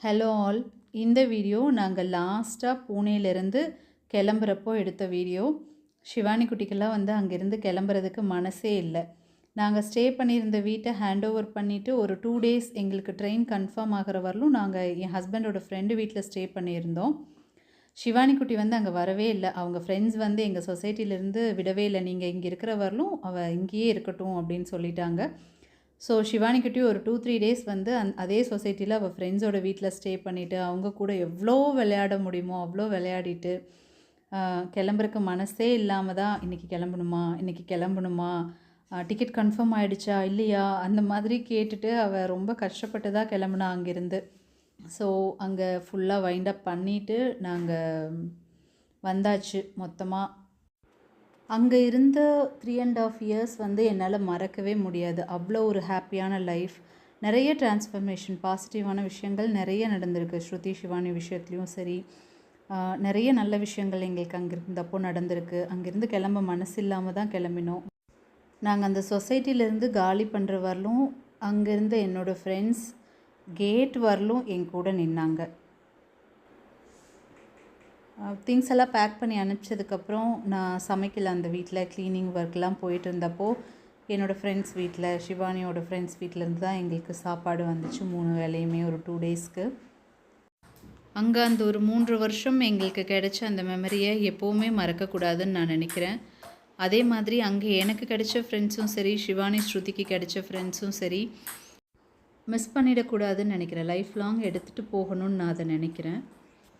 Hello all. இந்த video நாங்கள் லாஸ்ட்டாக பூனேலேருந்து கிளம்புறப்போ எடுத்த வீடியோ. ஷிவானி குட்டிக்கெல்லாம் அங்கேருந்து கிளம்புறதுக்கு மனசே இல்லை. நாங்கள் ஸ்டே பண்ணியிருந்த வீட்டை ஹேண்ட் ஓவர் பண்ணிவிட்டு ஒரு 2 days எங்களுக்கு ட்ரெயின் கன்ஃபார்ம் ஆகிற வரலும் நாங்கள் என் ஹஸ்பண்டோட ஃப்ரெண்டு வீட்டில் ஸ்டே பண்ணியிருந்தோம். ஷிவானி குட்டி அங்கே வரவே இல்லை. அவங்க ஃப்ரெண்ட்ஸ் எங்கள் சொசைட்டிலேருந்து விடவே இல்லை. நீங்கள் இங்கே இருக்கிற வரலும் அவள் இங்கேயே இருக்கட்டும் அப்படின்னு சொல்லிட்டாங்க. ஸோ ஷிவானி குட்டி ஒரு 2-3 days அதே சொசைட்டியில் அவள் ஃப்ரெண்ட்ஸோட வீட்டில் ஸ்டே பண்ணிவிட்டு அவங்க கூட எவ்வளோ விளையாட முடியுமோ அவ்வளோ விளையாடிட்டு கிளம்புறக்கு மனசே இல்லாமல் தான் இன்றைக்கி கிளம்பணுமா டிக்கெட் கன்ஃபார்ம் ஆகிடுச்சா இல்லையா அந்த மாதிரி கேட்டுட்டு அவள் ரொம்ப கஷ்டப்பட்டு தான் கிளம்புனா அங்கேருந்து. ஸோ அங்கே ஃபுல்லாக வைண்ட் அப் பண்ணிவிட்டு நாங்கள் வந்தாச்சு மொத்தமாக. அங்கே இருந்த 3.5 years என்னால் மறக்கவே முடியாது. அவ்வளோ ஒரு ஹாப்பியான லைஃப், நிறைய டிரான்ஸ்ஃபர்மேஷன், பாசிட்டிவான விஷயங்கள் நிறைய நடந்திருக்கு. ஸ்ருதி ஷிவானி விஷயத்துலையும் சரி, நிறைய நல்ல விஷயங்கள் எங்களுக்கு அங்கே இருந்தப்போ நடந்திருக்கு. அங்கேருந்து கிளம்ப மனசு இல்லாமல் தான் கிளம்பினோம். நாங்கள் அந்த சொசைட்டிலேருந்து காலி பண்ணுற வரலும் அங்கேருந்து என்னோடய ஃப்ரெண்ட்ஸ் கேட் வரலும் என் கூட நின்னாங்க. திங்ஸ் எல்லாம் பேக் பண்ணி அனுப்பிச்சதுக்கப்புறம் நான் சமைக்கல. அந்த வீட்டில் க்ளீனிங் ஒர்க்லாம் போயிட்டு இருந்தப்போ என்னோடய ஃப்ரெண்ட்ஸ் வீட்டில், ஷிவானியோட ஃப்ரெண்ட்ஸ் வீட்டிலேருந்து தான் எங்களுக்கு சாப்பாடு வந்துச்சு 3 வேளையுமே ஒரு 2 daysக்கு. அங்கே அந்த ஒரு 3 வருஷம் எங்களுக்கு கிடைச்ச அந்த மெமரியை எப்போவுமே மறக்கக்கூடாதுன்னு நான் நினைக்கிறேன். அதே மாதிரி அங்கே எனக்கு கிடைச்ச ஃப்ரெண்ட்ஸும் சரி, ஷிவானி ஸ்ருதிக்கு கிடைச்ச ஃப்ரெண்ட்ஸும் சரி மிஸ் பண்ணிடக்கூடாதுன்னு நினைக்கிறேன். லைஃப் லாங் எடுத்துகிட்டு போகணும்னு நான் அதை நினைக்கிறேன்.